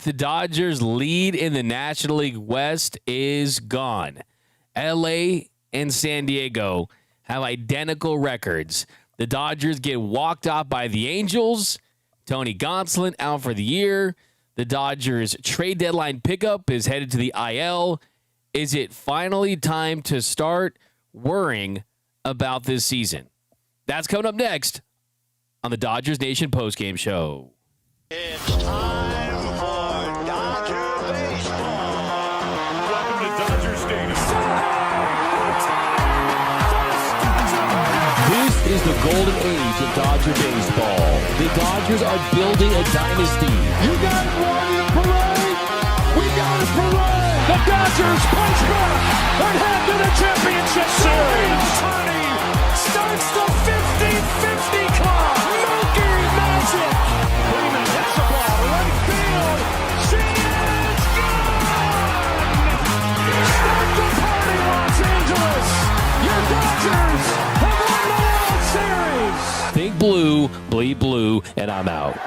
The Dodgers' lead in the National League West is gone. LA and San Diego have identical records. The Dodgers get walked off by the Angels. Tony Gonsolin out for the year. The Dodgers trade deadline pickup is headed to the IL. Is it finally time to start worrying about this season? That's coming up next on the Dodgers Nation postgame show. It's time for Dodger baseball. Welcome to Dodger Stadium. This is the golden age of Dodger baseball. The Dodgers are building a dynasty. You got it, Warrior Parade. We got it, Parade. The Dodgers punch back and head to the championship series. Ohtani starts the 50-50 club. Monkey magic. Freeman hits the ball right field. She is gone. Start the party, Los Angeles. Your Dodgers have won the World Series. Think blue, bleed blue, and I'm out.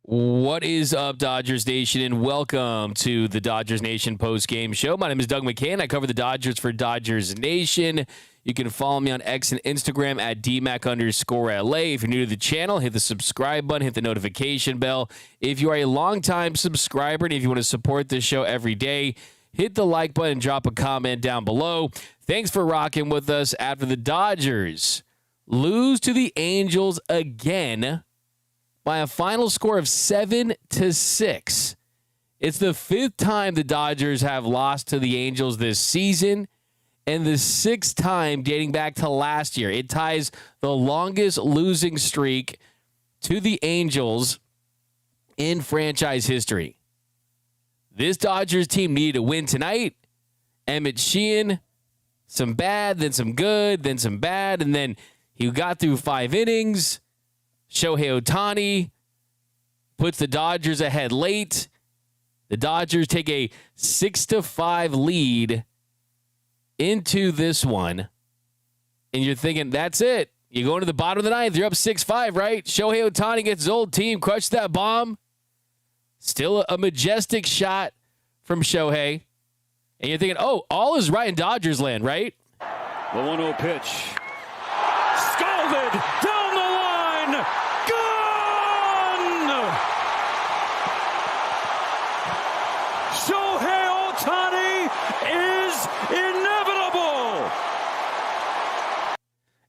What is up, Dodgers Nation, and welcome to the Dodgers Nation post-game show. My name is Doug McKain. I cover the Dodgers for Dodgers Nation. You can follow me on X and Instagram at DMAC_LA. If you're new to the channel, hit the subscribe button, hit the notification bell. If you are a longtime subscriber and if you want to support this show every day, hit the like button and drop a comment down below. Thanks for rocking with us after the Dodgers lose to the Angels again by a final score of 7-6. It's the fifth time the Dodgers have lost to the Angels this season and the sixth time dating back to last year. It ties the longest losing streak to the Angels in franchise history. This Dodgers team needed a win tonight. Emmet Sheehan, some bad, then some good, then some bad, and then he got through 5 innings. Shohei Ohtani puts the Dodgers ahead late. The Dodgers take a 6-5 lead into this one. And you're thinking, that's it. You go into the bottom of the ninth. You're up 6-5, right? Shohei Ohtani gets his old team, crushed that bomb. Still a majestic shot from Shohei. And you're thinking, oh, all is right in Dodgers land, right? The 1-0 pitch. Scalded down the line. Gone! Shohei Ohtani is inevitable.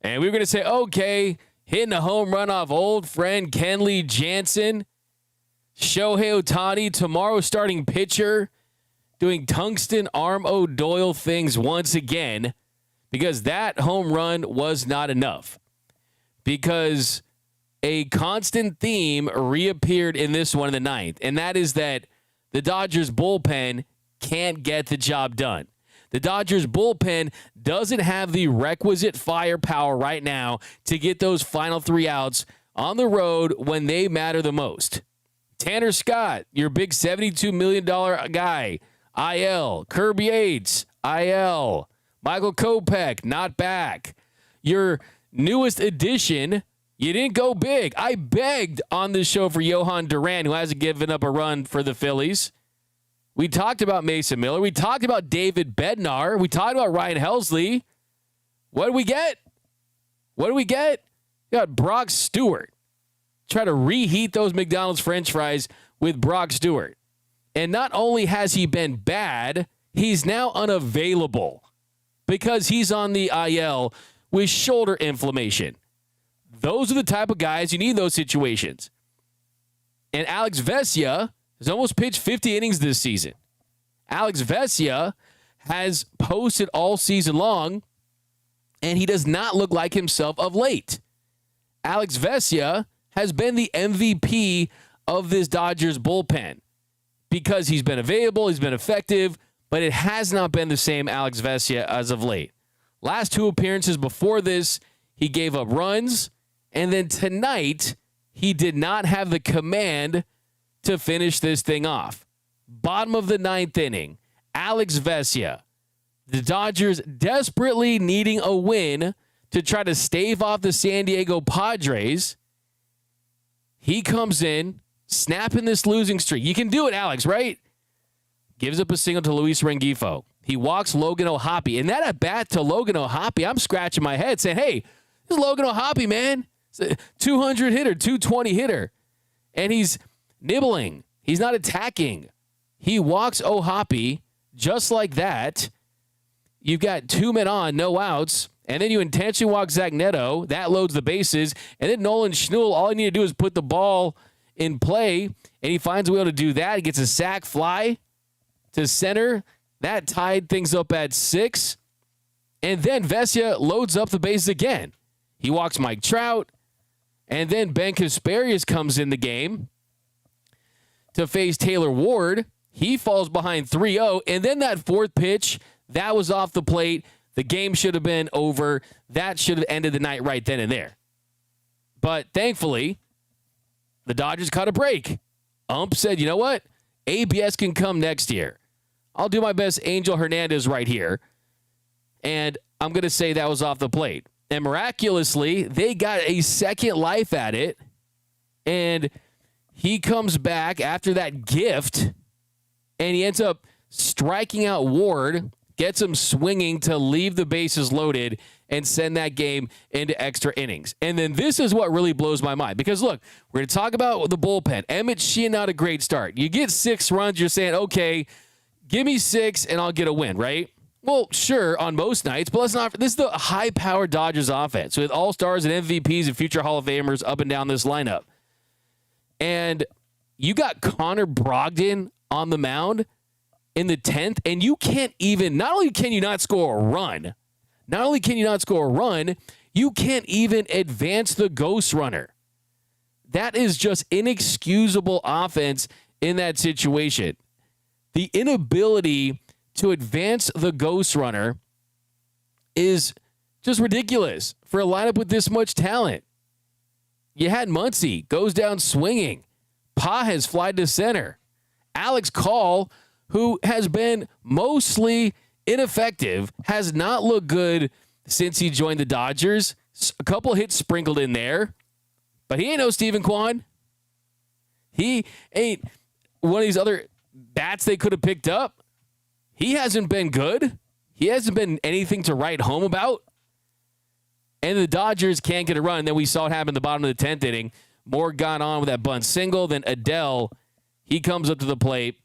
And we were going to say, okay, hitting a home run off old friend Kenley Jansen. Shohei Ohtani, tomorrow starting pitcher, doing tungsten arm O'Doyle things once again, because that home run was not enough. Because a constant theme reappeared in this one in the ninth, and that is that the Dodgers bullpen can't get the job done. The Dodgers bullpen doesn't have the requisite firepower right now to get those final 3 outs on the road when they matter the most. Tanner Scott, your big $72 million guy, IL. Kirby Yates, IL. Michael Kopech, not back. Your newest addition, you didn't go big. I begged on this show for Johan Duran, who hasn't given up a run for the Phillies. We talked about Mason Miller. We talked about David Bednar. We talked about Ryan Helsley. What do we get? We got Brock Stewart. Try to reheat those McDonald's French fries with Brock Stewart. And not only has he been bad, he's now unavailable because he's on the IL with shoulder inflammation. Those are the type of guys you need in those situations. And Alex Vesia has almost pitched 50 innings this season. Alex Vesia has posted all season long, and he does not look like himself of late. Alex Vesia has been the MVP of this Dodgers bullpen because he's been available, he's been effective, but it has not been the same Alex Vesia as of late. Last 2 appearances before this, he gave up runs, and then tonight, he did not have the command to finish this thing off. Bottom of the 9th inning, Alex Vesia. The Dodgers desperately needing a win to try to stave off the San Diego Padres. He comes in, snapping this losing streak. You can do it, Alex, right? Gives up a single to Luis Rengifo. He walks Logan O'Hoppe. And that at bat to Logan O'Hoppe, I'm scratching my head saying, hey, this is Logan O'Hoppe, man. It's a 200 hitter, 220 hitter. And he's nibbling. He's not attacking. He walks O'Hoppe just like that. You've got 2 men on, no outs. And then you intentionally walk Zach Neto. That loads the bases. And then Nolan Schnull, all you need to do is put the ball in play. And he finds a way to do that. He gets a sac fly to center. That tied things up at 6. And then Vesia loads up the bases again. He walks Mike Trout. And then Ben Kasparius comes in the game to face Taylor Ward. He falls behind 3-0. And then that 4th pitch, that was off the plate. The game should have been over. That should have ended the night right then and there. But thankfully, the Dodgers caught a break. Ump said, you know what? ABS can come next year. I'll do my best Angel Hernandez right here. And I'm going to say that was off the plate. And miraculously, they got a second life at it. And he comes back after that gift. And he ends up striking out Ward. Gets him swinging to leave the bases loaded and send that game into extra innings. And then this is what really blows my mind. Because, look, we're going to talk about the bullpen. Emmet Sheehan, not a great start. You get 6 runs, you're saying, okay, give me 6 and I'll get a win, right? Well, sure, on most nights, but let's not. This is the high-powered Dodgers offense with all-stars and MVPs and future Hall of Famers up and down this lineup. And you got Connor Brogdon on the mound in the 10th, and you can't even, not only can you not score a run, you can't even advance the ghost runner. That is just inexcusable offense in that situation. The inability to advance the ghost runner is just ridiculous for a lineup with this much talent. You had Muncy, goes down swinging. Pa has flied to center. Alex Call, who has been mostly ineffective, has not looked good since he joined the Dodgers. A couple hits sprinkled in there, but he ain't no Steven Kwan. He ain't one of these other bats they could have picked up. He hasn't been good. He hasn't been anything to write home about. And the Dodgers can't get a run. Then we saw it happen at the bottom of the 10th inning. Moore got on with that bunt single. Then Adele, he comes up to the plate.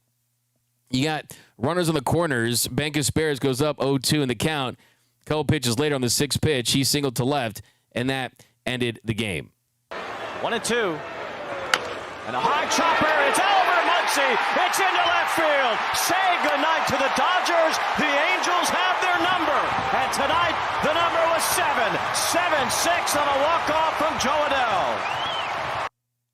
You got runners on the corners. Ben Kasparius goes up 0-2 in the count. A couple pitches later on the 6th pitch, he singled to left, and that ended the game. 1-2. And a high chopper. It's over. Muncy. It's into left field. Say goodnight to the Dodgers. The Angels have their number. And tonight, the number was 7. 7-6 on a walk-off from Joe Adele.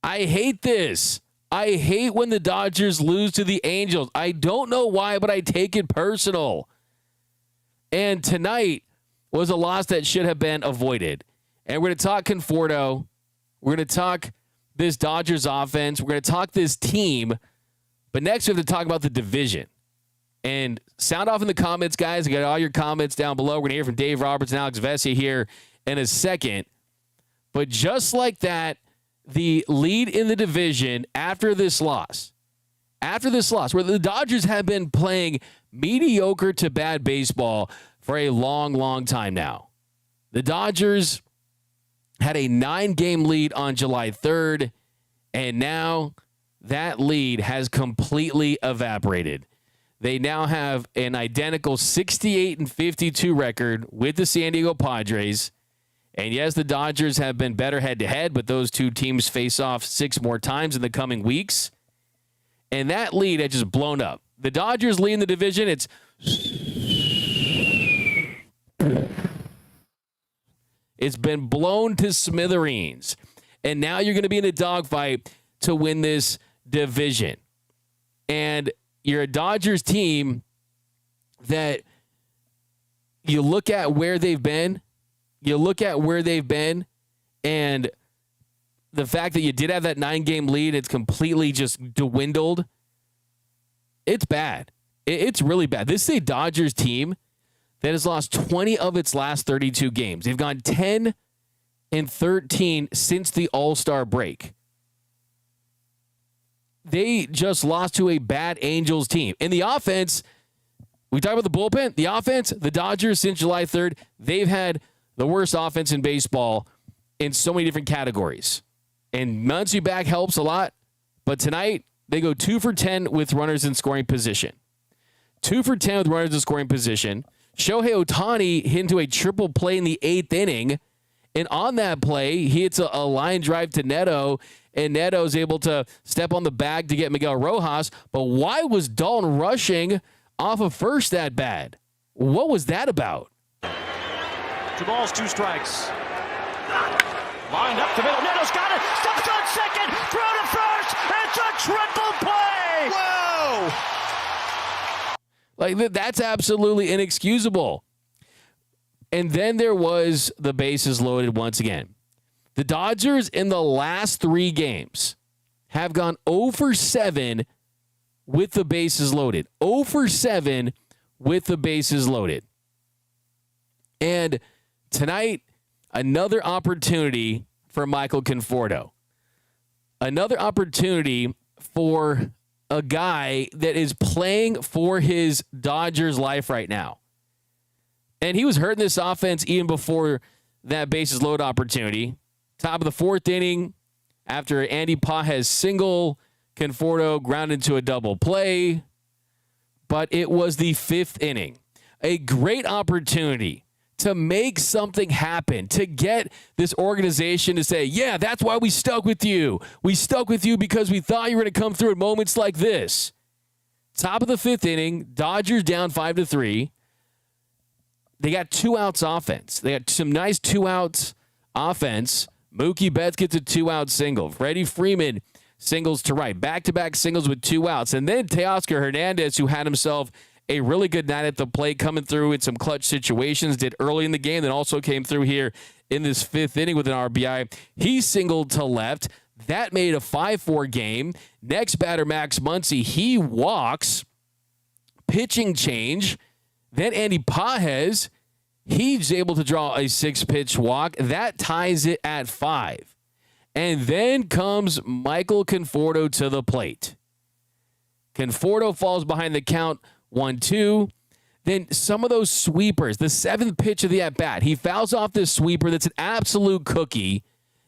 I hate this. I hate when the Dodgers lose to the Angels. I don't know why, but I take it personal. And tonight was a loss that should have been avoided. And we're going to talk Conforto. We're going to talk this Dodgers offense. We're going to talk this team. But next we have to talk about the division. And sound off in the comments, guys. I got all your comments down below. We're going to hear from Dave Roberts and Alex Vesia here in a second. But just like that, the lead in the division after this loss, where the Dodgers have been playing mediocre to bad baseball for a long, long time now. The Dodgers had a 9-game lead on July 3rd, and now that lead has completely evaporated. They now have an identical 68-52 record with the San Diego Padres. And yes, the Dodgers have been better head-to-head, but those two teams face off 6 more times in the coming weeks. And that lead had just blown up. The Dodgers lead in the division. It's been blown to smithereens. And now you're going to be in a dogfight to win this division. And you're a Dodgers team that you look at where they've been. And the fact that you did have that 9-game lead, it's completely just dwindled. It's bad. It's really bad. This is a Dodgers team that has lost 20 of its last 32 games. They've gone 10-13 since the All-Star break. they just lost to a bad Angels team. In the offense, we talk about the bullpen. The offense, the Dodgers since July 3rd, they've had the worst offense in baseball in so many different categories. And Muncy back helps a lot. But tonight, they go 2 for 10 with runners in scoring position. 2 for 10 with runners in scoring position. Shohei Ohtani hit into a triple play in the 8th inning. And on that play, he hits a line drive to Neto, and Neto's able to step on the bag to get Miguel Rojas. But why was Dalton rushing off of first that bad? What was that about? 2 balls, 2 strikes. Lined up the middle. Neto's got it. Steps on second. Throw to first. It's a triple play. Whoa! Like, that's absolutely inexcusable. And then there was the bases loaded once again. The Dodgers in the last 3 games have gone 0 for 7 with the bases loaded. 0 for 7 with the bases loaded. And tonight, another opportunity for Michael Conforto. Another opportunity for a guy that is playing for his Dodgers life right now. And he was hurting this offense even before that bases load opportunity. Top of the 4th inning, after Andy Pages single, Conforto ground into a double play. But it was the 5th inning. A great opportunity to make something happen, to get this organization to say, yeah, that's why we stuck with you. We stuck with you because we thought you were going to come through at moments like this. Top of the 5th inning, Dodgers down 5-3. They got 2 outs offense. They got some nice 2 outs offense. Mookie Betts gets a 2-out single. Freddie Freeman singles to right. Back-to-back singles with 2 outs. And then Teoscar Hernandez, who had himself a really good night at the plate, coming through in some clutch situations, did early in the game, then also came through here in this 5th inning with an RBI. He singled to left. That made a 5-4 game. Next batter, Max Muncy, he walks. Pitching change. Then Andy Pages, he's able to draw a 6-pitch walk. That ties it at 5. And then comes Michael Conforto to the plate. Conforto falls behind the count 1-2. Then some of those sweepers, the 7th pitch of the at-bat, he fouls off this sweeper that's an absolute cookie.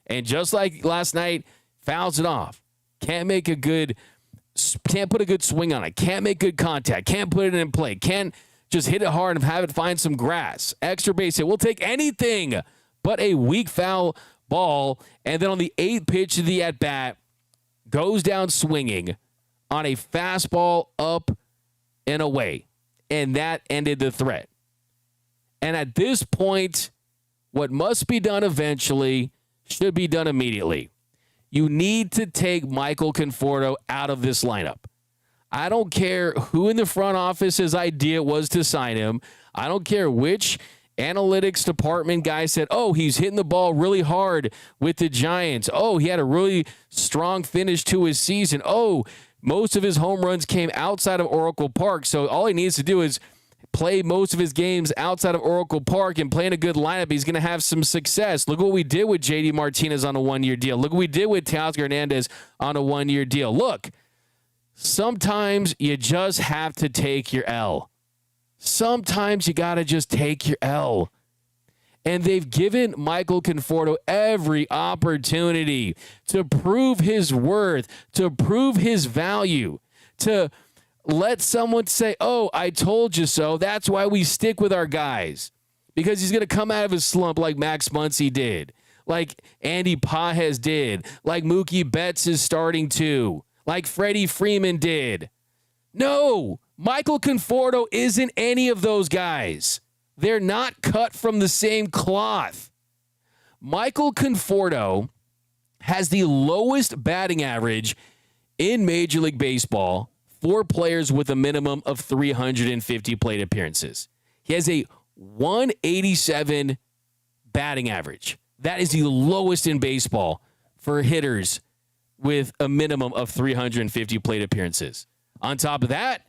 And just like last night, fouls it off. Can't put a good swing on it. Can't make good contact. Can't put it in play. Can't just hit it hard and have it find some grass. Extra base hit. We'll take anything but a weak foul ball. And then on the 8th pitch of the at-bat, goes down swinging on a fastball up and away. And that ended the threat. And at this point, what must be done eventually should be done immediately. You need to take Michael Conforto out of this lineup. I don't care who in the front office's idea was to sign him. I don't care which analytics department guy said, oh, he's hitting the ball really hard with the Giants. Oh, he had a really strong finish to his season. Oh, most of his home runs came outside of Oracle Park. So all he needs to do is play most of his games outside of Oracle Park and play in a good lineup. He's going to have some success. Look what we did with JD Martinez on a 1-year deal. Look what we did with Teoscar Hernandez on a 1-year deal. Look, sometimes you just have to take your L. Sometimes you got to just take your L. And they've given Michael Conforto every opportunity to prove his worth, to prove his value, to let someone say, oh, I told you so. That's why we stick with our guys. Because he's going to come out of his slump like Max Muncy did, like Andy Pages did, like Mookie Betts is starting to, like Freddie Freeman did. No, Michael Conforto isn't any of those guys. They're not cut from the same cloth. Michael Conforto has the lowest batting average in Major League Baseball for players with a minimum of 350 plate appearances. He has a 187 batting average. That is the lowest in baseball for hitters with a minimum of 350 plate appearances. On top of that,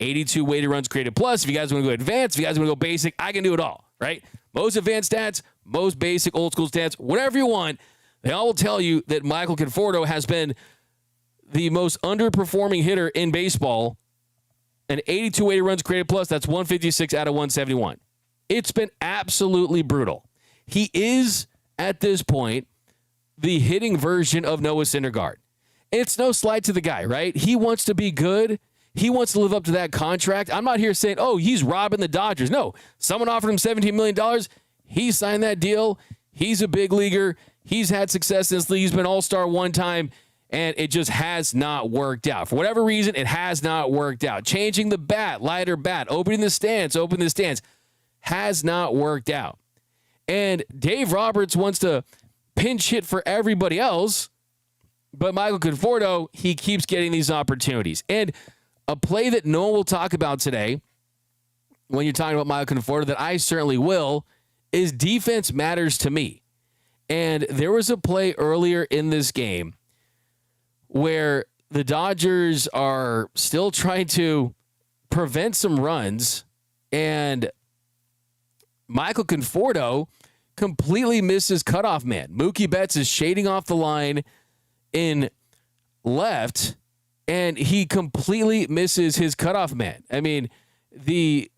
82 weighted runs created plus. If you guys want to go advanced, if you guys want to go basic, I can do it all, right? Most advanced stats, most basic old school stats, whatever you want, they all will tell you that Michael Conforto has been the most underperforming hitter in baseball, an 82 weighted runs created plus, that's 156 out of 171. It's been absolutely brutal. He is, at this point, the hitting version of Noah Syndergaard. It's no slight to the guy, right? He wants to be good. He wants to live up to that contract. I'm not here saying, oh, he's robbing the Dodgers. No, someone offered him $17 million. He signed that deal. He's a big leaguer. He's had success in this league. He's been all-star one time, and it just has not worked out. For whatever reason, it has not worked out. Changing the bat, lighter bat, opening the stance, has not worked out. And Dave Roberts wants to pinch hit for everybody else, but Michael Conforto, he keeps getting these opportunities. And a play that no one will talk about today, when you're talking about Michael Conforto, that I certainly will, is defense matters to me. And there was a play earlier in this game where the Dodgers are still trying to prevent some runs, and Michael Conforto completely misses cutoff man. Mookie Betts is shading off the line in left, and he completely misses his cutoff man. I mean, the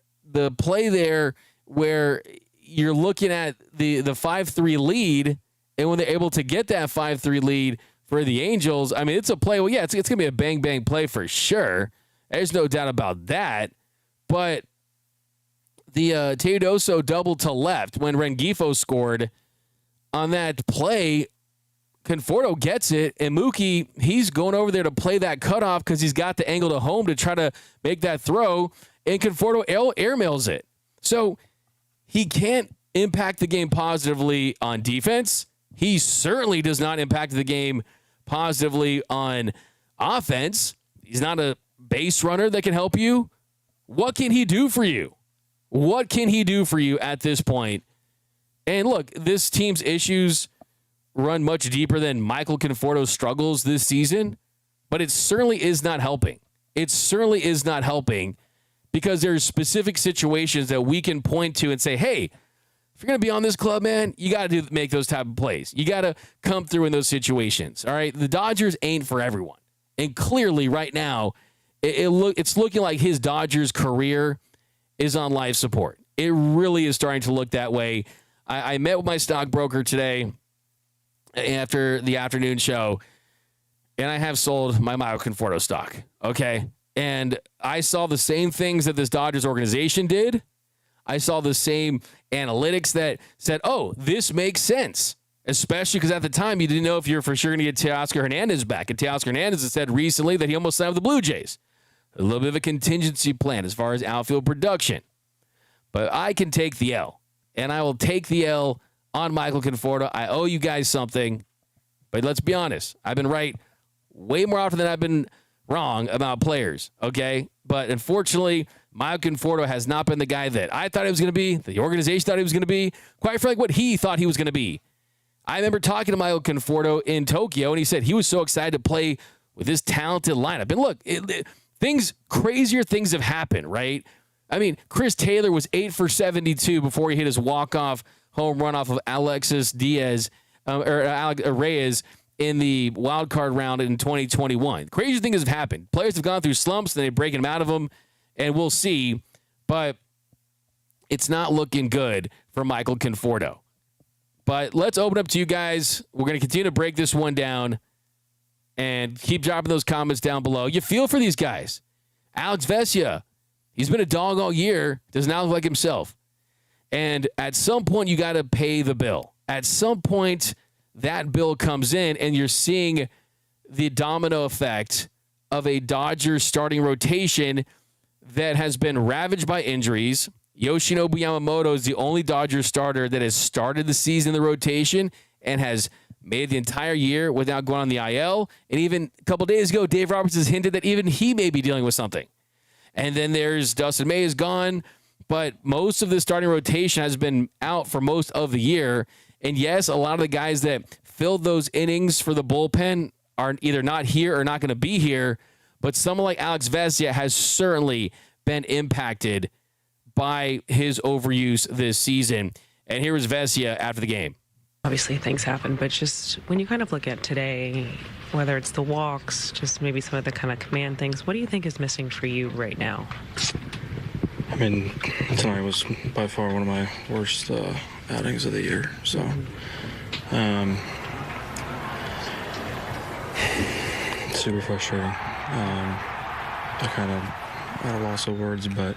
play there where you're looking at the 5-3 lead, and when they're able to get that 5-3 lead for the Angels, I mean, it's a play. Well, yeah, it's going to be a bang-bang play for sure. There's no doubt about that. But the Teodoso double to left when Rengifo scored on that play, Conforto gets it, and Mookie, he's going over there to play that cutoff because he's got the angle to home to try to make that throw, and Conforto airmails it. So he can't impact the game positively on defense. He certainly does not impact the game positively on offense. He's not a base runner that can help you. What can he do for you? What can he do for you at this point? And look, this team's issues run much deeper than Michael Conforto's struggles this season, but it certainly is not helping. It certainly is not helping because there's specific situations that we can point to and say, hey, if you're going to be on this club, man, you got to make those type of plays. You got to come through in those situations. All right. The Dodgers ain't for everyone. And clearly right now, it's looking like his Dodgers career is on life support. It really is starting to look that way. I met with my stockbroker today after the afternoon show, and I have sold my Michael Conforto stock. Okay. And I saw the same things that this Dodgers organization did. I saw the same analytics that said, oh, this makes sense, especially because at the time you didn't know if you're for sure going to get Teoscar Hernandez back. And Teoscar Hernandez has said recently that he almost signed with the Blue Jays. A little bit of a contingency plan as far as outfield production. But I can take the L, and I will take the L on Michael Conforto. I owe you guys something, but let's be honest. I've been right way more often than I've been wrong about players, okay? But unfortunately, Michael Conforto has not been the guy that I thought he was going to be, the organization thought he was going to be, quite frankly, what he thought he was going to be. I remember talking to Michael Conforto in Tokyo, and he said he was so excited to play with this talented lineup. And look, crazier things have happened, right? I mean, Chris Taylor was 8 for 72 before he hit his walk-off home run off of Alexis Reyes in the wild card round in 2021. Crazy things have happened. Players have gone through slumps, and they're breaking them out of them, and we'll see. But it's not looking good for Michael Conforto. But let's open up to you guys. We're going to continue to break this one down and keep dropping those comments down below. You feel for these guys. Alex Vesia, he's been a dog all year, does not look like himself. And at some point, you got to pay the bill. At some point, that bill comes in, and you're seeing the domino effect of a Dodgers starting rotation that has been ravaged by injuries. Yoshinobu Yamamoto is the only Dodgers starter that has started the season in the rotation and has made the entire year without going on the IL. And even a couple days ago, Dave Roberts has hinted that even he may be dealing with something. And then there's Dustin May is gone, but most of the starting rotation has been out for most of the year. And yes, a lot of the guys that filled those innings for the bullpen are either not here or not going to be here. But someone like Alex Vesia has certainly been impacted by his overuse this season. And here was Vesia after the game. Obviously things happen, but just when you kind of look at today, whether it's the walks, just maybe some of the kind of command things, what do you think is missing for you right now? I mean, tonight was by far one of my worst outings of the year. So, super frustrating. I kind of at a loss of words, but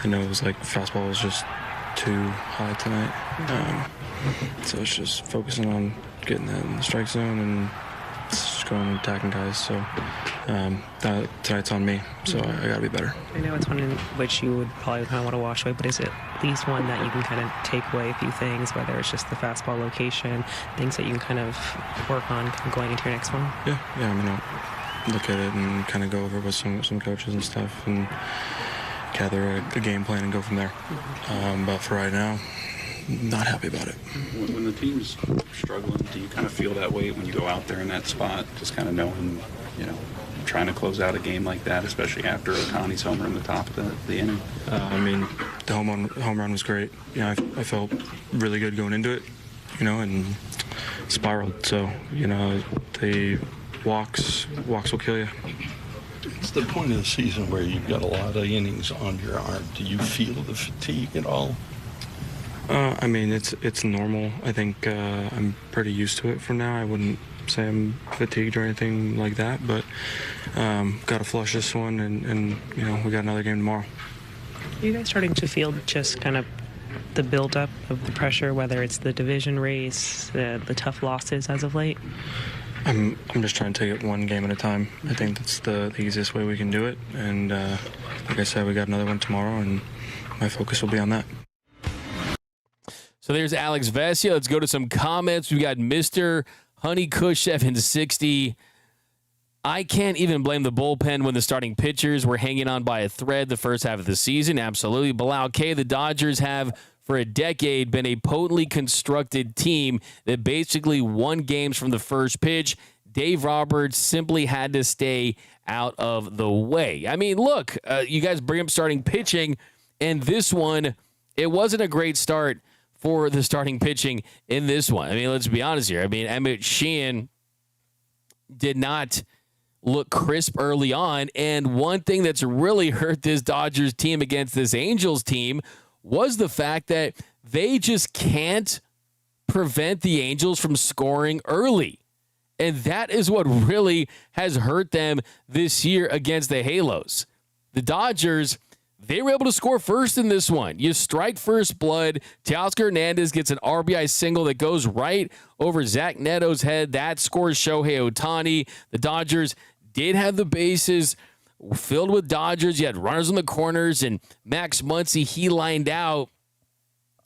I know it was like fastball was just too high tonight. So it's just focusing on getting that in the strike zone and just going and attacking guys. So tonight's on me, so I got to be better. I know it's one in which you would probably kind of want to wash away, but is it at least one that you can kind of take away a few things, whether it's just the fastball location, things that you can kind of work on going into your next one? Yeah. I mean, I'll look at it and kind of go over with some coaches and stuff and gather a game plan and go from there. But for right now, not happy about it. When the team's struggling, do you kind of feel that way when you go out there in that spot, just kind of knowing, trying to close out a game like that, especially after Ohtani's homer in the top of the inning? I mean, the home run was great. I felt really good going into it, and spiraled. So, the walks will kill you. It's the point of the season where you've got a lot of innings on your arm. Do you feel the fatigue at all? I mean, it's normal. I think I'm pretty used to it for now. I wouldn't say I'm fatigued or anything like that, but got to flush this one, and we got another game tomorrow. Are you guys starting to feel just kind of the buildup of the pressure, whether it's the division race, the tough losses as of late? I'm just trying to take it one game at a time. I think that's the easiest way we can do it, and like I said, we got another one tomorrow, and my focus will be on that. So there's Alex Vesia. Let's go to some comments. We got Mr. Honeycush 760. I can't even blame the bullpen when the starting pitchers were hanging on by a thread the first half of the season. Absolutely. Bilal K, the Dodgers have for a decade been a potently constructed team that basically won games from the first pitch. Dave Roberts simply had to stay out of the way. I mean, look, you guys bring up starting pitching, and this one, it wasn't a great start for the starting pitching in this one. I mean, let's be honest here. I mean, Emmet Sheehan did not look crisp early on, and one thing that's really hurt this Dodgers team against this Angels team was the fact that they just can't prevent the Angels from scoring early. And that is what really has hurt them this year against the Halos. The Dodgers, they were able to score first in this one. You strike first blood. Teoscar Hernandez gets an RBI single that goes right over Zach Neto's head. That scores Shohei Ohtani. The Dodgers did have the bases filled with Dodgers. You had runners on the corners, and Max Muncy, he lined out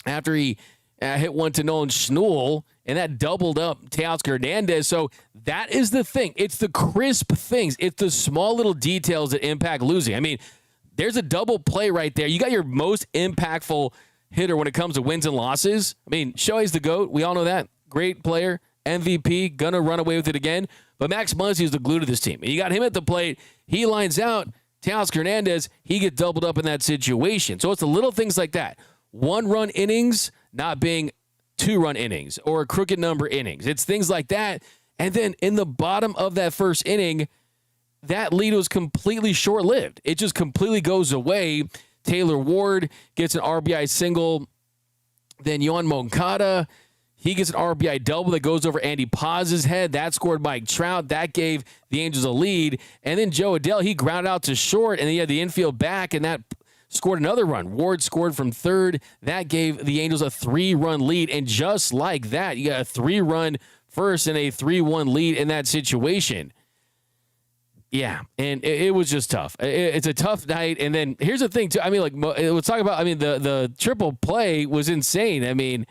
after he hit one to Nolan Schnull, and that doubled up Teoscar Hernandez. So that is the thing. It's the crisp things. It's the small little details that impact losing. I mean, there's a double play right there. You got your most impactful hitter when it comes to wins and losses. I mean, Shohei's the GOAT. We all know that. Great player, MVP, gonna run away with it again. But Max Muncy is the glue to this team. And you got him at the plate. He lines out. Teoscar Hernandez, he gets doubled up in that situation. So it's the little things like that. 1-run innings not being 2-run innings or crooked number innings. It's things like that. And then in the bottom of that first inning, that lead was completely short-lived. It just completely goes away. Taylor Ward gets an RBI single. Then Yohan Moncada, he gets an RBI double that goes over Andy Paz's head. That scored Mike Trout. That gave the Angels a lead. And then Joe Adell, he grounded out to short, and then he had the infield back, and that scored another run. Ward scored from third. That gave the Angels a 3-run lead. And just like that, you got a 3-run first and a 3-1 lead in that situation. Yeah, and it was just tough. It's a tough night. And then here's the thing, too. I mean, like, let's talk about, I mean, the triple play was insane. I mean,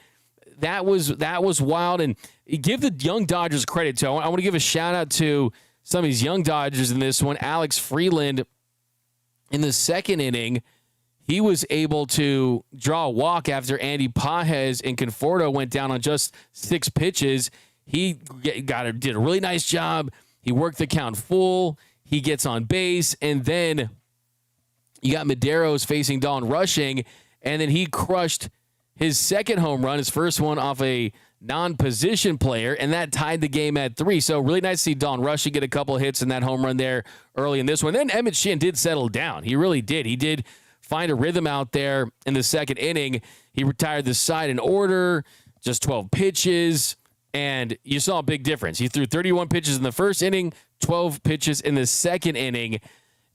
that was wild. And give the young Dodgers credit, too. I want to give a shout-out to some of these young Dodgers in this one. Alex Freeland, in the second inning, he was able to draw a walk after Andy Pages and Conforto went down on just 6 pitches. He did a really nice job. He worked the count full. He gets on base, and then you got Medeiros facing Dawn Rushing, and then he crushed his second home run, his first one off a non-position player, and that tied the game at 3. So really nice to see Don Rushy get a couple of hits in that home run there early in this one. Then Emmet Sheehan did settle down. He really did. He did find a rhythm out there in the second inning. He retired the side in order, just 12 pitches, and you saw a big difference. He threw 31 pitches in the first inning, 12 pitches in the second inning,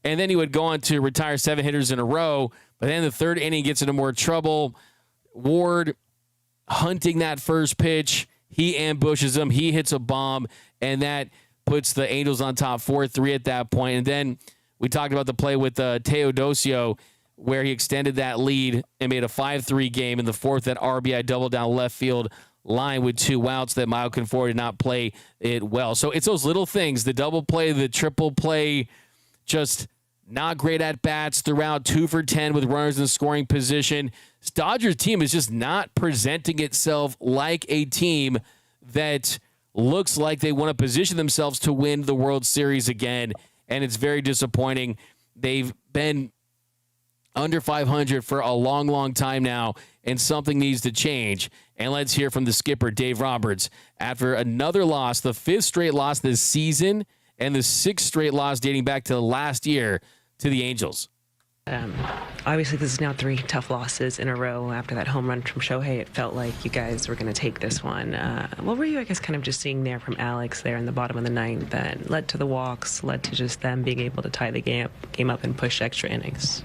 and then he would go on to retire 7 hitters in a row. But then the third inning gets into more trouble. Ward hunting that first pitch. He ambushes him. He hits a bomb, and that puts the Angels on top 4-3 at that point. And then we talked about the play with Teodosio, where he extended that lead and made a 5-3 game in the fourth. That RBI double down left field line with 2 outs that Michael Conforto did not play it well. So it's those little things, the double play, the triple play, just not great at bats throughout, 2 for 10 with runners in scoring position. This Dodgers team is just not presenting itself like a team that looks like they want to position themselves to win the World Series again, and it's very disappointing. They've been under 500 for a long, long time now, and something needs to change. And let's hear from the skipper, Dave Roberts, after another loss, the 5th straight loss this season, and the 6th straight loss dating back to last year to the Angels. Obviously, this is now 3 tough losses in a row after that home run from Shohei. It felt like you guys were going to take this one. What were you, I guess, kind of just seeing there from Alex there in the bottom of the 9th that led to the walks, led to just them being able to tie the game up and push extra innings?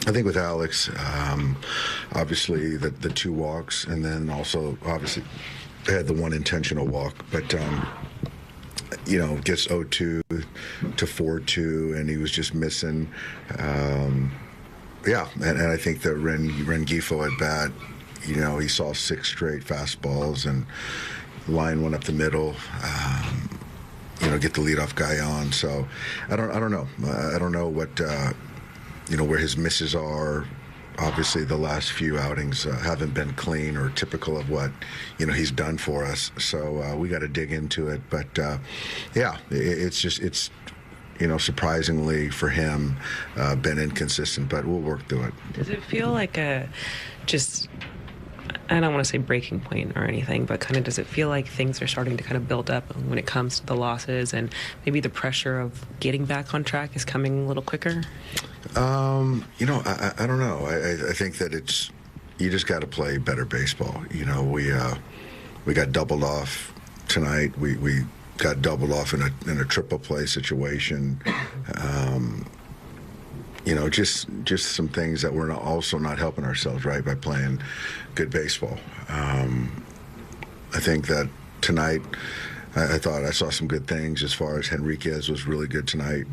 I think with Alex, obviously the 2 walks, and then also obviously they had the 1 intentional walk, but gets 0-2 to 4-2, and he was just missing. And I think that Rengifo at bat, he saw 6 straight fastballs and line one up the middle. Get the leadoff guy on. So I don't know. I don't know what where his misses are. Obviously, the last few outings haven't been clean or typical of what he's done for us. So we got to dig into it. But it's surprisingly for him been inconsistent. But we'll work through it. Does it feel like I don't want to say breaking point or anything, but kind of does it feel like things are starting to kind of build up when it comes to the losses, and maybe the pressure of getting back on track is coming a little quicker? I don't know. I think that you just got to play better baseball. We got doubled off tonight. We got doubled off in a triple play situation. Just some things that we're also not helping ourselves, right, by playing good baseball. I think that tonight, I thought I saw some good things as far as Henriquez was really good tonight.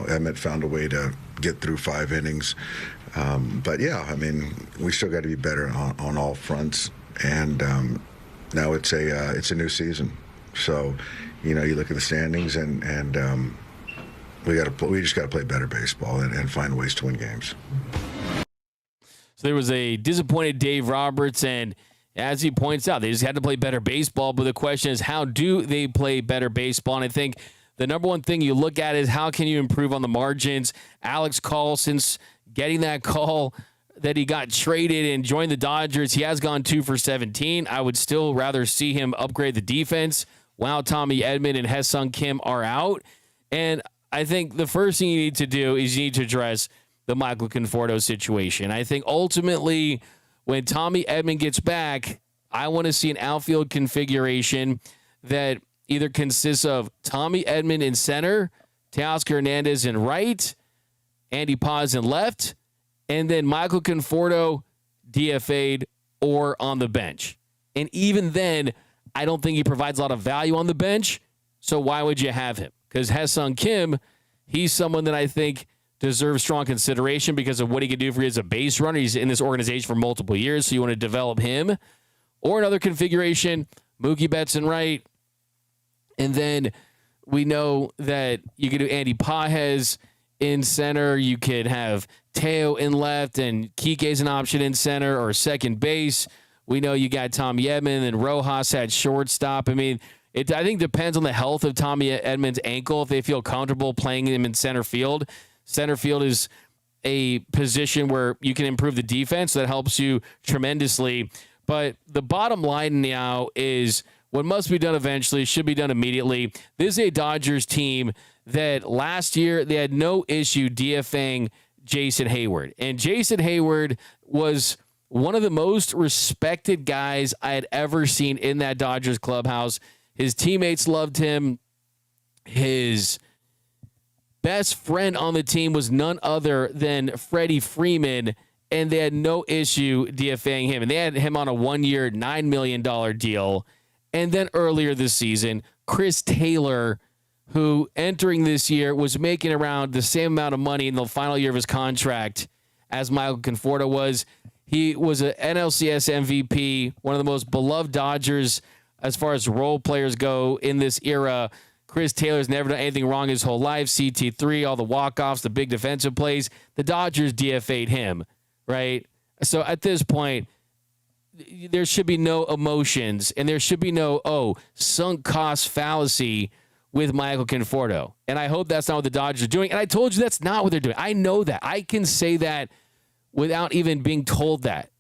Emmet found a way to get through 5 innings. We still got to be better on all fronts. And now it's a new season. So, you look at the standings and we just got to play better baseball and find ways to win games. So there was a disappointed Dave Roberts, and as he points out, they just had to play better baseball. But the question is, how do they play better baseball? And I think the number one thing you look at is how can you improve on the margins. Alex Call, since getting that call that he got traded and joined the Dodgers, he has gone 2 for 17. I would still rather see him upgrade the defense while Tommy Edman and Hae-Sung Kim are out. And I think the first thing you need to do is you need to address the Michael Conforto situation. I think ultimately when Tommy Edman gets back, I want to see an outfield configuration that either consists of Tommy Edman in center, Teoscar Hernandez in right, Andy Paz in left, and then Michael Conforto DFA'd or on the bench. And even then, I don't think he provides a lot of value on the bench, so why would you have him? Because Hae-Sung Kim, he's someone that I think deserves strong consideration because of what he can do for you as a base runner. He's in this organization for multiple years, so you want to develop him. Or another configuration, Mookie Betts in right. And then we know that you could do Andy Pages in center. You could have Teo in left and Kike's an option in center or second base. We know you got Tommy Edman and Rojas at shortstop. I mean, it I think depends on the health of Tommy Edman's ankle if they feel comfortable playing him in center field. Center field is a position where you can improve the defense. That helps you tremendously. But the bottom line now is what must be done eventually should be done immediately. This is a Dodgers team that last year they had no issue DFAing Jason Hayward. And Jason Hayward was one of the most respected guys I had ever seen in that Dodgers clubhouse. His teammates loved him. His best friend on the team was none other than Freddie Freeman, and they had no issue DFAing him. And they had him on a 1-year, $9 million deal. And then earlier this season, Chris Taylor, who entering this year was making around the same amount of money in the final year of his contract as Michael Conforto was. He was an NLCS MVP, one of the most beloved Dodgers as far as role players go in this era. Chris Taylor's never done anything wrong his whole life. CT3, all the walk-offs, the big defensive plays. The Dodgers DFA'd him, right? So at this point, there should be no emotions, and there should be no, sunk cost fallacy with Michael Conforto. And I hope that's not what the Dodgers are doing. And I told you that's not what they're doing. I know that. I can say that without even being told that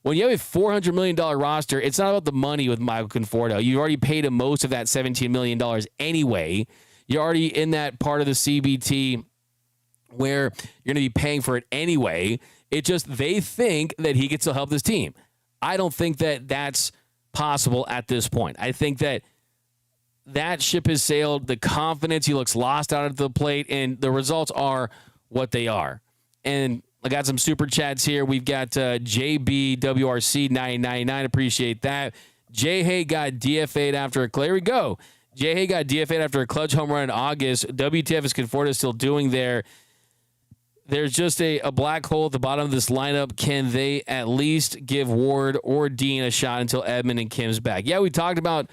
when you have a $400 million roster, it's not about the money with Michael Conforto. You already paid him most of that $17 million anyway. You're already in that part of the CBT where you're going to be paying for it anyway. It just, they think that he gets to help this team. I don't think that that's possible at this point. I think that ship has sailed. The confidence, he looks lost out at the plate, and the results are what they are. And I got some super chats here. We've got JBWRC999. Appreciate that. Jay Hay got DFA'd after there we go. Jay Hay got DFA'd after a clutch home run in August. WTF is Conforto still doing there? There's just a black hole at the bottom of this lineup. Can they at least give Ward or Dean a shot until Edman and Kim's back? Yeah, we talked about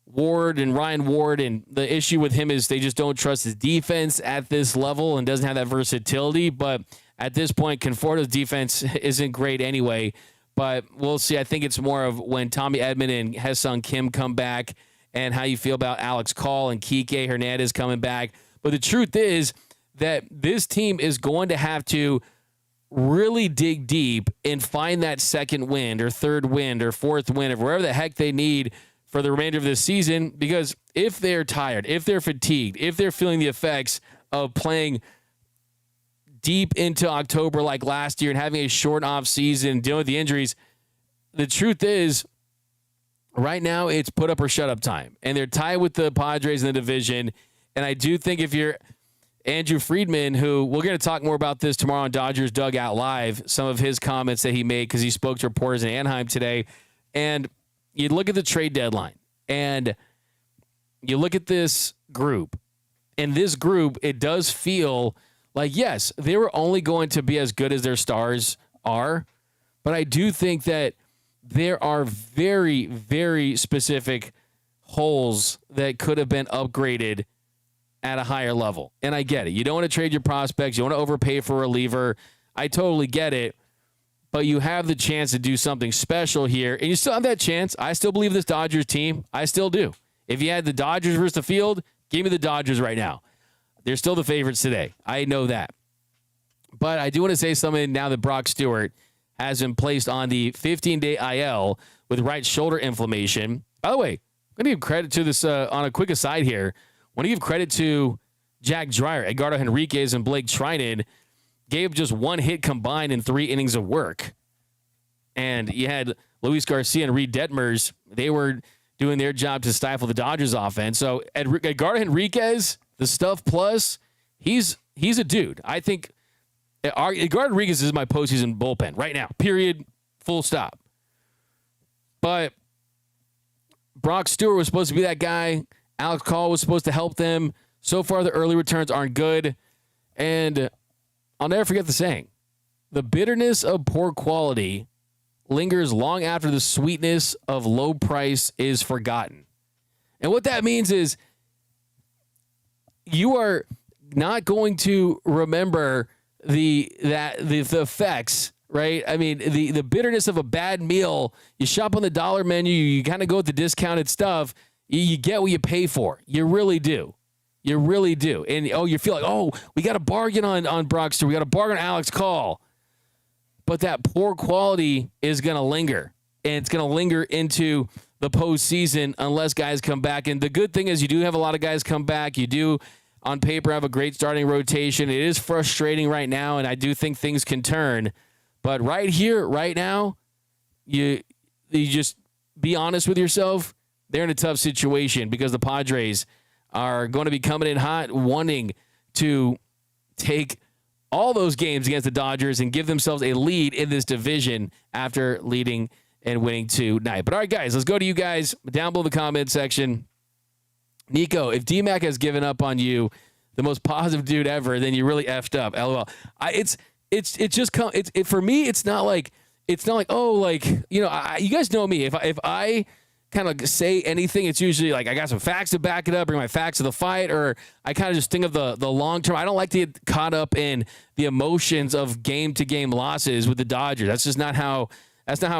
Ward and Ryan Ward, and the issue with him is they just don't trust his defense at this level and doesn't have that versatility. But at this point, Conforto's defense isn't great anyway. But we'll see. I think it's more of when Tommy Edman and Ha-Seong Kim come back and how you feel about Alex Call and Kike Hernandez coming back. But the truth is that this team is going to have to really dig deep and find that second wind or third wind or fourth wind or wherever the heck they need for the remainder of this season, because if they're tired, if they're fatigued, if they're feeling the effects of playing deep into October like last year and having a short off season, dealing with the injuries, the truth is right now it's put up or shut up time. And they're tied with the Padres in the division. And I do think if you're Andrew Friedman, who we're going to talk more about this tomorrow on Dodgers Dugout Live, some of his comments that he made because he spoke to reporters in Anaheim today. And you look at the trade deadline and you look at this group, and this group, it does feel like, yes, they were only going to be as good as their stars are, but I do think that there are very, very specific holes that could have been upgraded at a higher level. And I get it. You don't want to trade your prospects. You want to overpay for a reliever. I totally get it. But you have the chance to do something special here, and you still have that chance. I still believe this Dodgers team. I still do. If you had the Dodgers versus the field, give me the Dodgers right now. They're still the favorites today. I know that. But I do want to say something now that Brock Stewart has been placed on the 15-day IL with right shoulder inflammation. By the way, I'm going to give credit to this on a quick aside here. I want to give credit to Jack Dreyer, Edgardo Henriquez, and Blake Trinan. Gave just one hit combined in 3 innings of work. And you had Luis Garcia and Reed Detmers. They were doing their job to stifle the Dodgers offense. So Edgardo Henriquez, the stuff plus, he's a dude. I think Edgardo Henriquez is my postseason bullpen right now, period, full stop. But Brock Stewart was supposed to be that guy. Alex Call was supposed to help them. So far, the early returns aren't good. And I'll never forget the saying. The bitterness of poor quality lingers long after the sweetness of low price is forgotten. And what that means is you are not going to remember the effects, right? I mean, the bitterness of a bad meal. You shop on the dollar menu, you kind of go with the discounted stuff. You get what you pay for. You really do. You really do. And, you feel like, we got a bargain on Brock Stewart. We got a bargain on Alex Call. But that poor quality is going to linger. And it's going to linger into the postseason unless guys come back. And the good thing is you do have a lot of guys come back. You do, on paper, have a great starting rotation. It is frustrating right now, and I do think things can turn. But right here, right now, you just be honest with yourself. They're in a tough situation because the Padres are going to be coming in hot, wanting to take all those games against the Dodgers and give themselves a lead in this division after leading and winning tonight. But all right, guys, let's go to you guys down below the comment section. Nico, if D-Mac has given up on you, the most positive dude ever, then you really effed up. LOL. For me, it's not like you guys know me. If I kind of say anything, it's usually like I got some facts to back it up, bring my facts to the fight, or I kind of just think of the long term. I don't like to get caught up in the emotions of game to game losses with the Dodgers. That's not how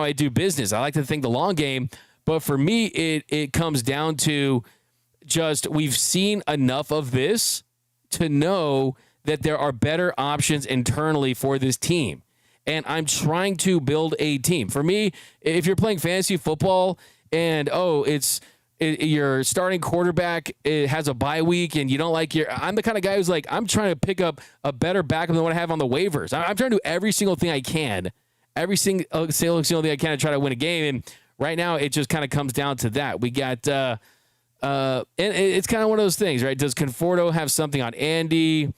I do business. I like to think the long game. But for me, it comes down to just we've seen enough of this to know that there are better options internally for this team. And I'm trying to build a team. For me, if you're playing fantasy football and your starting quarterback has a bye week and you don't like I'm the kind of guy who's like, I'm trying to pick up a better backup than what I have on the waivers. I'm trying to do every single thing I can, every single thing I can to try to win a game. And right now it just kind of comes down to that. We got, and it's kind of one of those things, right? Does Conforto have something on Andy?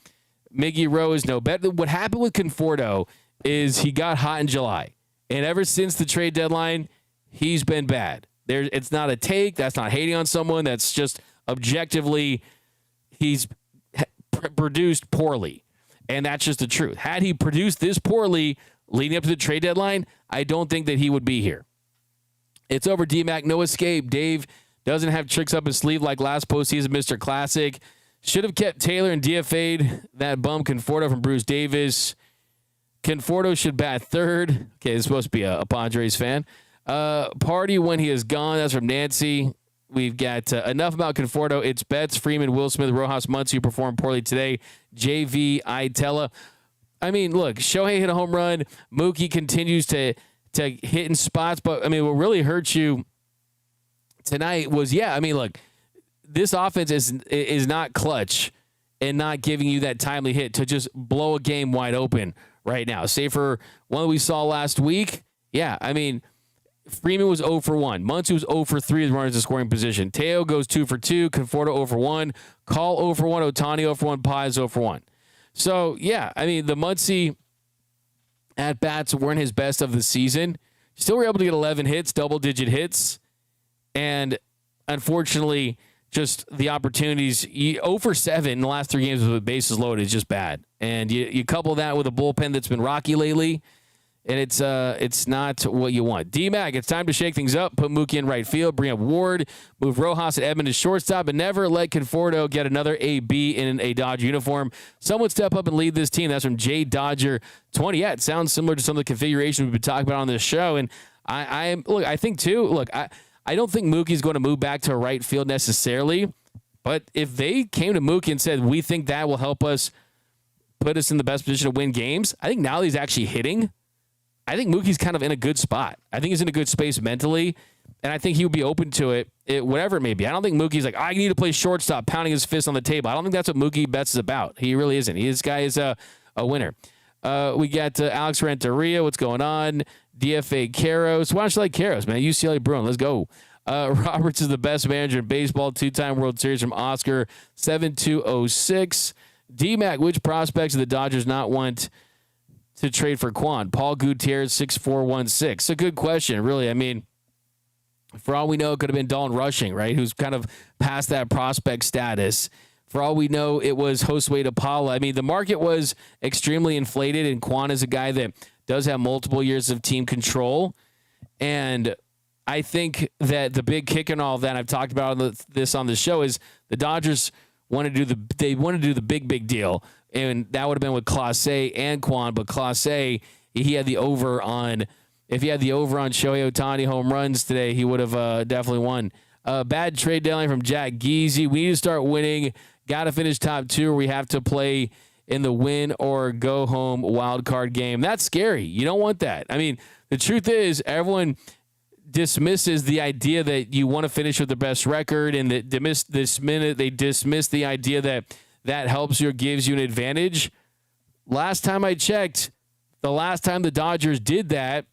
Miggy Rowe is no better. What happened with Conforto is he got hot in July. And ever since the trade deadline, he's been bad. It's not a take. That's not hating on someone. That's just objectively he's produced poorly. And that's just the truth. Had he produced this poorly leading up to the trade deadline, I don't think that he would be here. It's over, D-Mac. No escape. Dave doesn't have tricks up his sleeve like last postseason, Mr. Classic. Should have kept Taylor and DFA'd that bum Conforto from Bruce Davis. Conforto should bat third. Okay, this is supposed to be a Padres fan. Party when he is gone. That's from Nancy. We've got enough about Conforto. It's Betts, Freeman, Will Smith, Rojas, Muncy who performed poorly today. JV, Itella. I mean, look, Shohei hit a home run. Mookie continues to hit in spots. But, I mean, what really hurt you tonight was, look, this offense is not clutch and not giving you that timely hit to just blow a game wide open right now. Say for one that we saw last week, Freeman was 0 for 1. Muncy was 0 for 3 as runners in scoring position. Teo goes 2 for 2. Conforto 0 for 1. Call 0 for 1. Ohtani 0 for 1. Paz 0 for 1. So, the Muncy at-bats weren't his best of the season. Still were able to get 11 hits, double-digit hits. And, unfortunately, just the opportunities. 0 for 7 in the last 3 games with bases loaded is just bad. And you couple that with a bullpen that's been rocky lately, and it's not what you want. D-Mac, it's time to shake things up. Put Mookie in right field. Bring up Ward. Move Rojas and Edmund to shortstop, and never let Conforto get another AB in a Dodger uniform. Someone step up and lead this team. That's from J Dodger 20. Yeah, it sounds similar to some of the configurations we've been talking about on this show. And I don't think Mookie's going to move back to right field necessarily. But if they came to Mookie and said, we think that will help us put us in the best position to win games, I think now that he's actually hitting, I think Mookie's kind of in a good spot. I think he's in a good space mentally, and I think he would be open to it, whatever it may be. I don't think Mookie's like, I need to play shortstop, pounding his fist on the table. I don't think that's what Mookie Betts is about. He really isn't. This guy is a winner. We got Alex Renteria. What's going on? DFA Caros. Why don't you like Caros, man? UCLA Bruin. Let's go. Roberts is the best manager in baseball. 2-time World Series from Oscar 7206. D-Mac, which prospects do the Dodgers not want to trade for Quan? Paul Gutierrez, 6416. It's a good question, really. I mean, for all we know, it could have been Dalton Rushing, right, who's kind of past that prospect status. For all we know, it was Josue DePaula. I mean, the market was extremely inflated, and Quan is a guy that does have multiple years of team control. And I think that the big kick in all of that, and I've talked about this on the show, is the Dodgers want to do the big deal. And that would have been with Clase and Quan, but Clase, he had the over on. If he had the over on Shohei Ohtani home runs today, he would have definitely won. Bad trade deadline from Jack Geezy. We need to start winning. Got to finish top 2, or we have to play in the win or go home wild card game. That's scary. You don't want that. I mean, the truth is everyone dismisses the idea that you want to finish with the best record, and that this minute they dismiss the idea that that helps you or gives you an advantage. Last time I checked, the last time the Dodgers did that,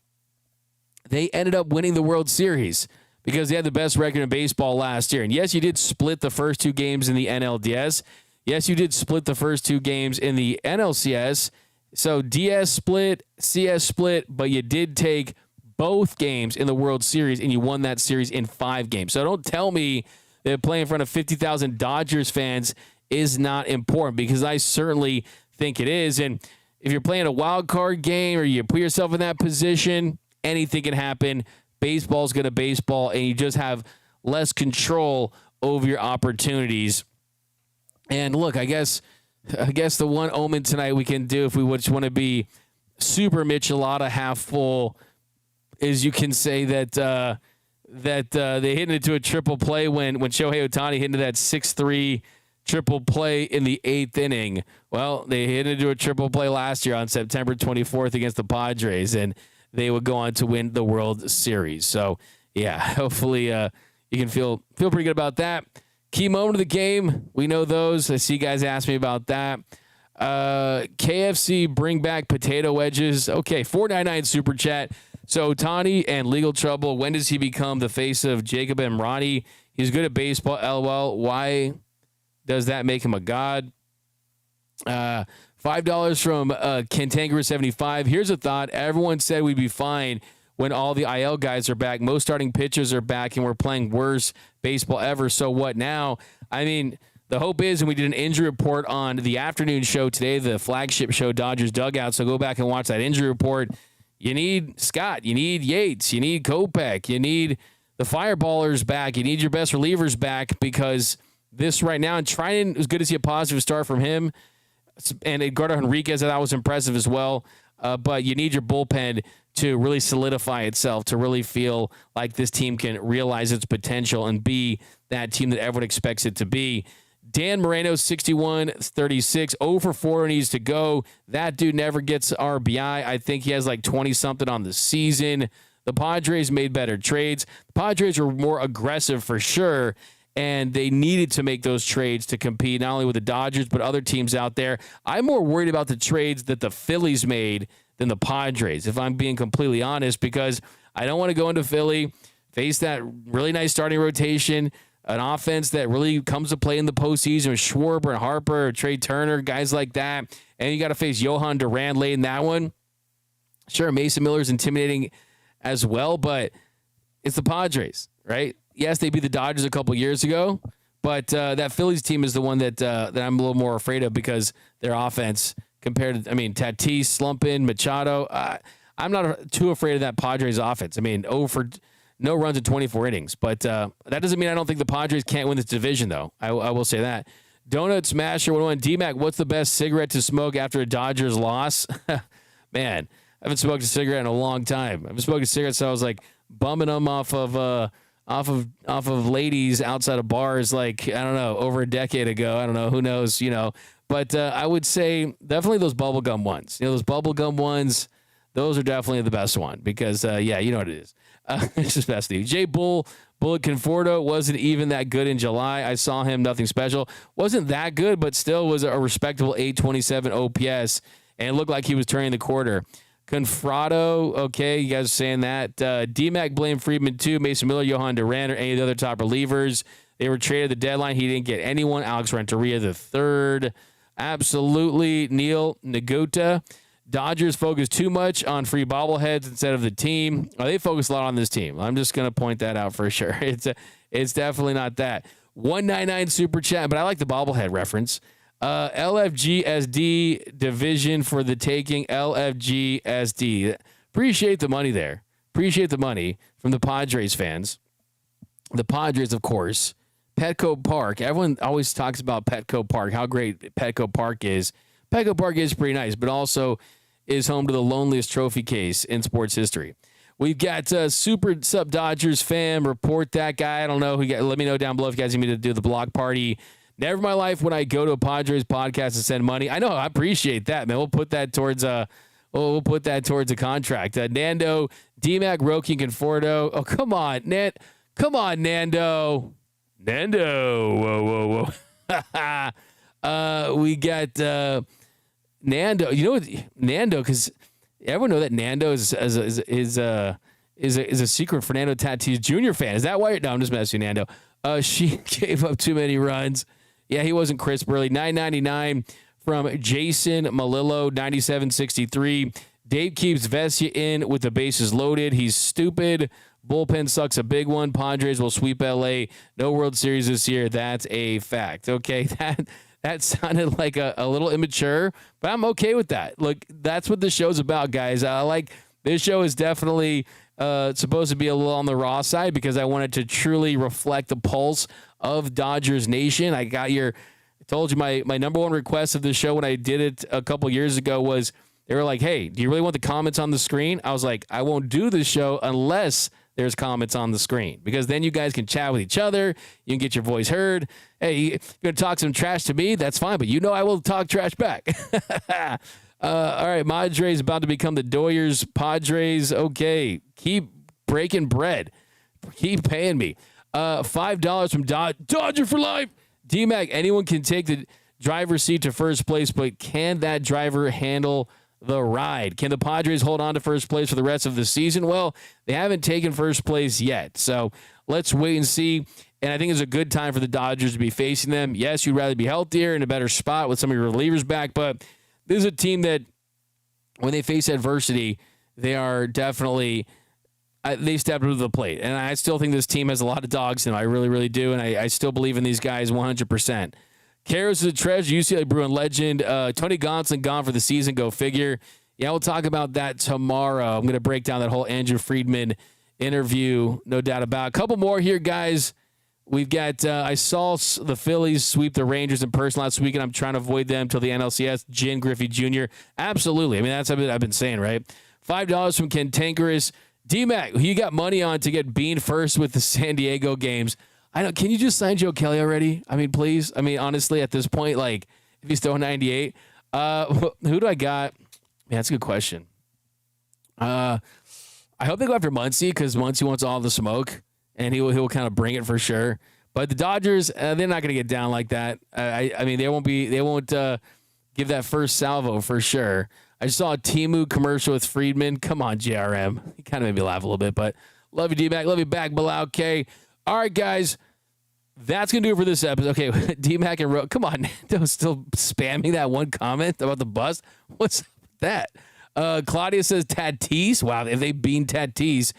they ended up winning the World Series because they had the best record in baseball last year. And yes, you did split the first 2 games in the NLDS. Yes, you did split the first 2 games in the NLCS. So DS split, CS split, but you did take both games in the World Series, and you won that series in 5 games. So don't tell me that playing in front of 50,000 Dodgers fans is not important, because I certainly think it is. And if you're playing a wild card game or you put yourself in that position, anything can happen. Baseball's going to baseball, and you just have less control over your opportunities. And look, I guess the one omen tonight we can do, if we just want to be super Michelada half full, is you can say that they hit into a triple play when Shohei Ohtani hit into that 6-3 triple play in the 8th inning. Well, they hit into a triple play last year on September 24th against the Padres, and they would go on to win the World Series. So, yeah, hopefully you can feel pretty good about that. Key moment of the game, we know those. I see guys ask me about that. KFC bring back potato wedges. Okay, 499 super chat. So Ohtani and legal trouble. When does he become the face of Jacob Emrani? He's good at baseball. LOL. Why does that make him a god? $5 from Kentangerous75. Here's a thought. Everyone said we'd be fine when all the IL guys are back. Most starting pitchers are back, and we're playing worse baseball ever. So what now? I mean, the hope is, and we did an injury report on the afternoon show today, the flagship show, Dodgers Dougout. So go back and watch that injury report. You need Scott. You need Yates. You need Kopech. You need the fireballers back. You need your best relievers back, because this right now, and Trinan, it was good to see a positive start from him. And Edgardo Henriquez, that was impressive as well. But you need your bullpen to really solidify itself, to really feel like this team can realize its potential and be that team that everyone expects it to be. Dan Moreno, 61-36, 0 for 4 needs to go. That dude never gets RBI. I think he has like 20-something on the season. The Padres made better trades. The Padres were more aggressive for sure, and they needed to make those trades to compete not only with the Dodgers but other teams out there. I'm more worried about the trades that the Phillies made than the Padres, if I'm being completely honest, because I don't want to go into Philly, face that really nice starting rotation, an offense that really comes to play in the postseason with Schwarber and Harper, or Trey Turner, guys like that, and you got to face Johan Duran late in that one. Sure, Mason Miller's intimidating as well, but it's the Padres, right? Yes, they beat the Dodgers a couple years ago, but that Phillies team is the one that I'm a little more afraid of, because their offense compared to, Tatis, slumping, Machado, I'm not too afraid of that Padres offense. No runs in 24 innings. But that doesn't mean I don't think the Padres can't win this division, though. I will say that. Donut Smasher 101. D-Mac, what's the best cigarette to smoke after a Dodgers loss? Man, I haven't smoked a cigarette in a long time. I haven't smoked a cigarette since I was like bumming them off of ladies outside of bars, like, I don't know, over a decade ago. I don't know. Who knows, But I would say definitely those bubblegum ones. Those bubblegum ones, those are definitely the best one, because, you know what it is. It's just best to do. Jay Bullet Conforto wasn't even that good in July. I saw him, nothing special. Wasn't that good, but still was a respectable 827 OPS, and it looked like he was turning the quarter. Conforto, okay, you guys are saying that. D-Mac blamed Friedman too, Mason Miller, Johan Duran, or any of the other top relievers. They were traded at the deadline. He didn't get anyone. Alex Renteria the third. Absolutely. Neil Nagota. Dodgers focus too much on free bobbleheads instead of the team. They focus a lot on this team. I'm just going to point that out for sure. It's definitely not that. 199 super chat, but I like the bobblehead reference. LFGSD division for the taking. LFGSD. Appreciate the money there. Appreciate the money from the Padres fans. The Padres, of course. Petco Park. Everyone always talks about Petco Park, how great Petco Park is. Petco Park is pretty nice, but also is home to the loneliest trophy case in sports history. We've got Super Sub Dodgers fam. Report that guy. I don't know. Let me know down below if you guys need me to do the block party. Never in my life when I go to a Padres podcast and send money. I know. I appreciate that, man. We'll put that towards a contract. Nando, D-Mac, Roki, and Conforto. Oh, come on, Come on, Nando. Whoa. We got Nando. You know what? Nando, because everyone know that Nando is a secret Fernando Tatis Jr. fan. Is that why? No, I'm just messing with Nando. She gave up too many runs. Yeah, he wasn't crisp early. 999 from Jason Malillo, 97.63. Dave keeps Vesia in with the bases loaded. He's stupid. Bullpen sucks a big one. Padres will sweep LA. No World Series this year. That's a fact. Okay, that sounded like a little immature, but I'm okay with that. Look, that's what the show's about, guys. This show is definitely supposed to be a little on the raw side because I wanted to truly reflect the pulse of Dodgers Nation. I told you my number one request of the show when I did it a couple years ago was they were like, hey, do you really want the comments on the screen? I was like, I won't do this show unless there's comments on the screen because then you guys can chat with each other. You can get your voice heard. Hey, you're going to talk some trash to me? That's fine, but I will talk trash back. All right, Padres about to become the Dodgers. Padres, okay. Keep breaking bread. Keep paying me. $5 from Dodger for life. D-Mac, anyone can take the driver's seat to first place, but can that driver handle the ride? Can the Padres hold on to first place for the rest of the season? Well, they haven't taken first place yet, so let's wait and see. And I think it's a good time for the Dodgers to be facing them. Yes, you'd rather be healthier in a better spot with some of your relievers back, but this is a team that when they face adversity, they are definitely they stepped up to the plate. And I still think this team has a lot of dogs in them. I really, really do, and I still believe in these guys 100%. Karros is a treasure. UCLA Bruin legend. Tony Gonsolin gone for the season. Go figure. Yeah, we'll talk about that tomorrow. I'm going to break down that whole Andrew Friedman interview, no doubt about it. A couple more here, guys. We've got, I saw the Phillies sweep the Rangers in person last week, and I'm trying to avoid them until the NLCS. Jen Griffey Jr. Absolutely. I mean, that's what I've been saying, right? $5 from Ken Tankerus. D-Mac, who you got money on to get beaned first with the San Diego games? Can you just sign Joe Kelly already? I mean, please. I mean, honestly, at this point, like, if he's still 98, who do I got? Man, that's a good question. I hope they go after Muncy because Muncy wants all the smoke, and he'll kind of bring it for sure. But the Dodgers, they're not going to get down like that. I mean, they won't give that first salvo for sure. I saw a Temu commercial with Friedman. Come on, JRM. He kind of made me laugh a little bit, but love you, D-Mac. Love you back, Bilal K. All right, guys. That's going to do it for this episode. Okay, D-Mac and come on, Nando's still spamming that one comment about the bust. What's that? Claudia says Tatis. Wow, if they bean Tatis.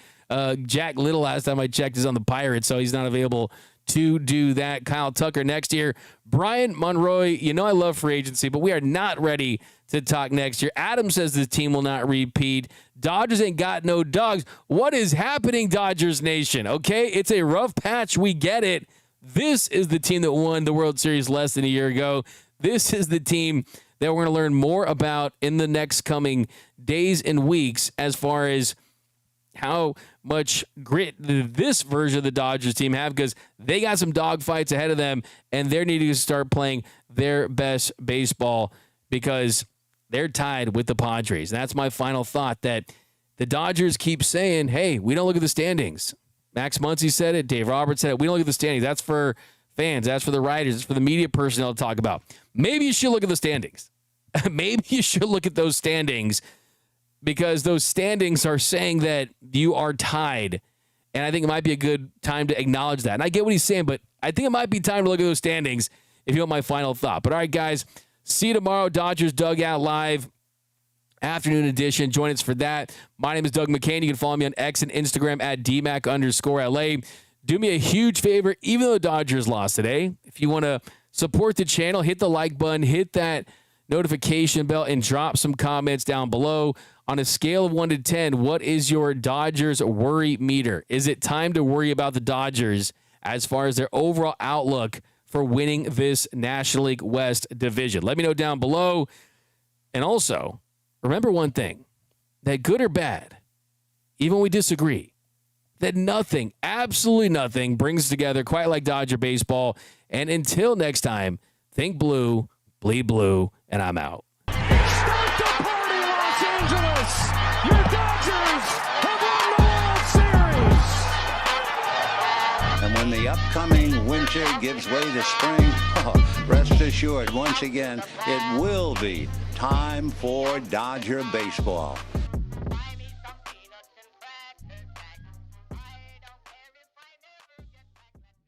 Jack Little, last time I checked, is on the Pirates, so he's not available to do that. Kyle Tucker next year. Brian Monroy, I love free agency, but we are not ready to talk next year. Adam says the team will not repeat. Dodgers ain't got no dogs. What is happening, Dodgers Nation? Okay, it's a rough patch. We get it. This is the team that won the World Series less than a year ago. This is the team that we're going to learn more about in the next coming days and weeks as far as how much grit this version of the Dodgers team have, because they got some dog fights ahead of them, and they're needing to start playing their best baseball because they're tied with the Padres. And that's my final thought, that the Dodgers keep saying, hey, we don't look at the standings. Max Muncy said it. Dave Roberts said it. We don't look at the standings. That's for fans. That's for the writers. It's for the media personnel to talk about. Maybe you should look at the standings. Maybe you should look at those standings, because those standings are saying that you are tied. And I think it might be a good time to acknowledge that. And I get what he's saying, but I think it might be time to look at those standings if you want my final thought. But all right, guys, see you tomorrow. Dodgers Dugout Live, afternoon edition. Join us for that. My name is Doug McKain. You can follow me on X and Instagram at DMac_LA. Do me a huge favor, even though the Dodgers lost today, if you want to support the channel, hit the like button, hit that notification bell, and drop some comments down below. On a scale of 1 to 10, what is your Dodgers worry meter? Is it time to worry about the Dodgers as far as their overall outlook for winning this National League West division? Let me know down below. And also, remember one thing, that good or bad, even when we disagree, that nothing, absolutely nothing, brings together quite like Dodger baseball. And until next time, think blue, bleed blue, and I'm out. Start the party, Los Angeles! Your Dodgers have won the World Series! And when the upcoming winter gives way to spring, rest assured, once again, it will be time for Dodger baseball.